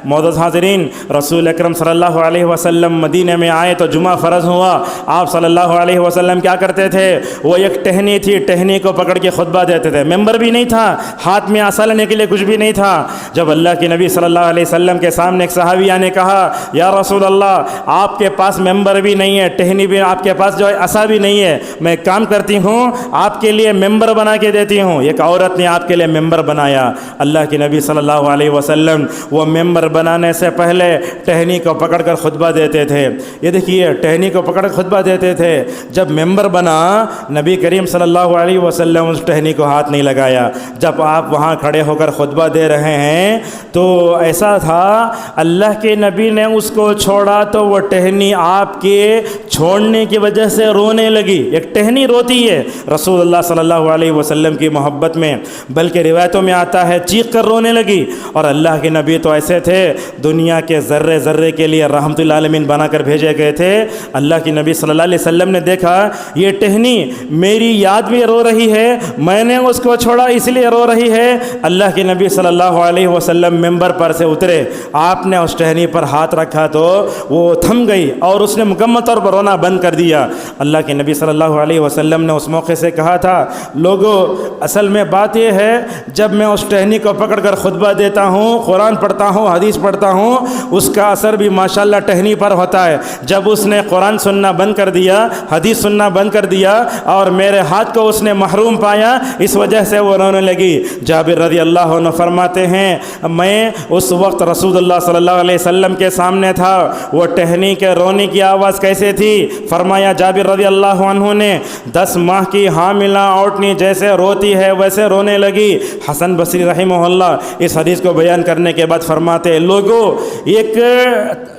معزز حاضرین، رسول اکرم صلی اللہ علیہ وسلم مدینہ میں آئے تو جمعہ فرض ہوا۔ آپ صلی اللہ علیہ وسلم کیا کرتے تھے؟ وہ ایک ٹہنی تھی، ٹہنی کو پکڑ کے خطبہ دیتے تھے۔ ممبر بھی نہیں تھا، ہاتھ میں عصا لینے کے لیے کچھ بھی نہیں تھا۔ جب اللہ کے نبی صلی اللہ علیہ وسلم کے سامنے ایک صحابیہ نے کہا، یا رسول اللہ، آپ کے پاس ممبر بھی نہیں ہے، ٹہنی بھی، آپ کے پاس جو ہے عصا بھی نہیں ہے، میں ایک کام کرتی ہوں، آپ کے لیے ممبر بنا کے دیتی ہوں۔ ایک عورت نے آپ کے لیے ممبر بنایا۔ اللہ کے نبی صلی اللہ علیہ وسلم وہ ممبر بنانے سے پہلے ٹہنی کو پکڑ کر خطبہ دیتے تھے۔ یہ دیکھیے، ٹہنی کو پکڑ کر خطبہ دیتے تھے۔ جب ممبر بنا، نبی کریم صلی اللہ علیہ وسلم اس ٹہنی کو ہاتھ نہیں لگایا۔ جب آپ وہاں کھڑے ہو کر خطبہ دے رہے ہیں تو ایسا تھا، اللہ کے نبی نے اس کو چھوڑا تو وہ ٹہنی آپ کے چھوڑنے کی وجہ سے رونے لگی۔ ایک ٹہنی روتی ہے رسول اللہ صلی اللہ علیہ وسلم کی محبت میں، بلکہ روایتوں میں آتا ہے چیخ کر رونے لگی۔ اور اللہ کے نبی تو ایسے تھے، دنیا کے ذرے ذرے کے لیے رحمت للعالمین بنا کر بھیجے گئے تھے۔ اللہ کے نبی صلی اللہ علیہ وسلم نے دیکھا یہ ٹہنی میری یاد میں رو رہی ہے، میں نے اس کو چھوڑا اس لیے رو رہی ہے۔ اللہ کے نبی صلی اللہ علیہ وسلم ممبر پر سے اترے، آپ نے اس ٹہنی پر ہاتھ رکھا تو وہ تھم گئی اور اس نے مکمل طور پر رونا بند کر دیا۔ اللہ کے نبی صلی اللہ علیہ وسلم نے اس موقع سے کہا تھا، لوگوں، اصل میں بات یہ ہے، جب میں اس ٹہنی کو پکڑ کر خطبہ دیتا ہوں، قرآن پڑھتا ہوں، حدیث پڑھتا ہوں، اس کا اثر بھی ماشاءاللہ ٹہنی پر ہوتا ہے۔ جب اس نے قرآن سننا بند کر دیا، حدیث سننا بند کر دیا اور میرے ہاتھ کو اس نے محروم پایا، اس وجہ سے وہ رونے لگی۔ جابر رضی اللہ عنہ فرماتے ہیں، میں اس وقت رسول اللہ صلی اللہ علیہ وسلم کے سامنے تھا، وہ ٹہنی کے رونے کی آواز کیسے تھی؟ فرمایا جابر رضی اللہ عنہ نے، 10 ماہ کی حاملہ اوٹنی جیسے روتی ہے ویسے رونے لگی۔ حسن بصری رحمہ اللہ اس حدیث کو بیان کرنے کے بعد فرماتے، لوگوں،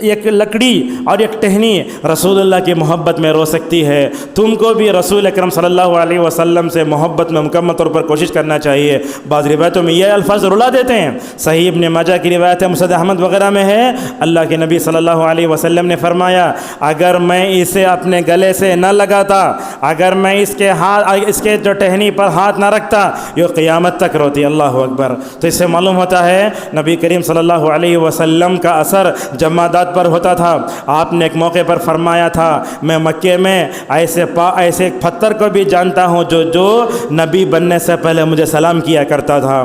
ایک لکڑی اور ایک ٹہنی رسول اللہ کی محبت میں رو سکتی ہے، تم کو بھی رسول اکرم صلی اللہ علیہ وسلم سے محبت میں مکمل طور پر کوشش کرنا چاہیے۔ بعض روایتوں میں یہ الفاظ رلا دیتے ہیں، صحیح ابن ماجہ کی روایت ہے، مسند احمد وغیرہ میں ہے، اللہ کے نبی صلی اللہ علیہ وسلم نے فرمایا، اگر میں اسے اپنے گلے سے نہ لگاتا، اگر میں اس کے جو ٹہنی پر ہاتھ نہ رکھتا، یہ قیامت تک روتی۔ اللہ اکبر۔ تو اس سے معلوم ہوتا ہے نبی کریم صلی اللہ علیہ وسلم کا اثر جمادات پر ہوتا تھا۔ آپ نے ایک موقع پر فرمایا تھا، میں مکے میں ایسے پتھر کو بھی جانتا ہوں جو نبی بننے سے پہلے مجھے سلام کیا کرتا تھا۔